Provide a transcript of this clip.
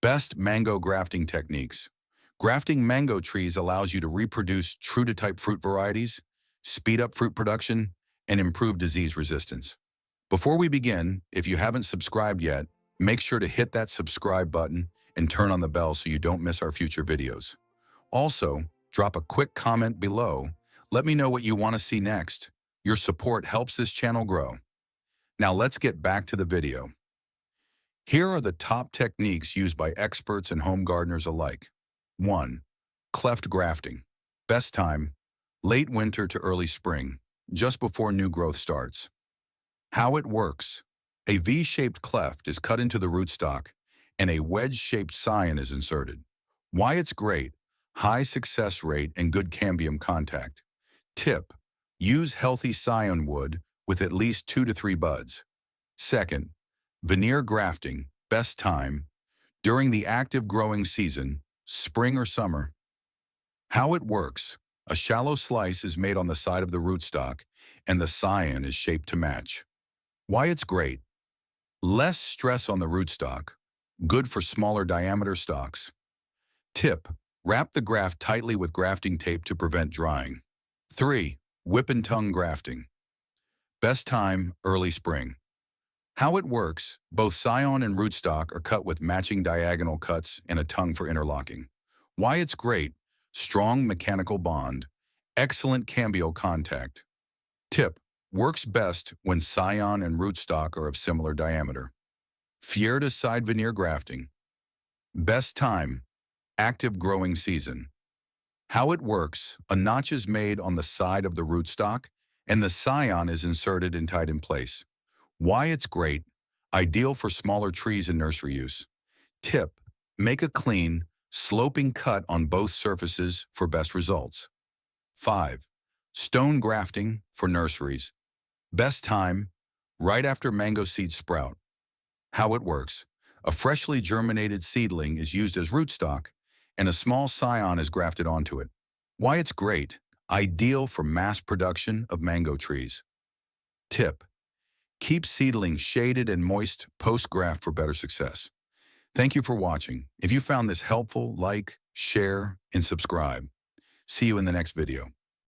Best mango grafting techniques. Grafting mango trees allows you to reproduce true-to-type fruit varieties, speed up fruit production, and improve disease resistance. Before we begin, if you haven't subscribed yet, make sure to hit that subscribe button and turn on the bell so you don't miss our future videos. Also, drop a quick comment below. Let me know what you want to see next. Your support helps this channel grow. Now let's get back to the video. Here are the top techniques used by experts and home gardeners alike. 1. Cleft grafting. Best time, late winter to early spring, just before new growth starts. How it works. A V-shaped cleft is cut into the rootstock, and a wedge-shaped scion is inserted. Why it's great? High success rate and good cambium contact. Tip: use healthy scion wood with at least 2 to 3 buds. Second, veneer grafting. Best time, during the active growing season, spring or summer. How it works. A shallow slice is made on the side of the rootstock, and the scion is shaped to match. Why it's great. Less stress on the rootstock. Good for smaller diameter stalks. Tip: wrap the graft tightly with grafting tape to prevent drying. 3. Whip and tongue grafting. Best time, early spring. How it works. Both scion and rootstock are cut with matching diagonal cuts and a tongue for interlocking. Why it's great. Strong mechanical bond. Excellent cambial contact. Tip: works best when scion and rootstock are of similar diameter. Fier to side veneer grafting. Best time, active growing season. How it works. A notch is made on the side of the rootstock, and the scion is inserted and tied in place. Why it's great. Ideal for smaller trees and nursery use. Tip: make a clean, sloping cut on both surfaces for best results. 5. Stone grafting for nurseries. Best time, right after mango seeds sprout. How it works. A freshly germinated seedling is used as rootstock, and a small scion is grafted onto it. Why it's great. Ideal for mass production of mango trees. Tip: keep seedlings shaded and moist post-graft for better success. Thank you for watching. If you found this helpful, like, share, and subscribe. See you in the next video.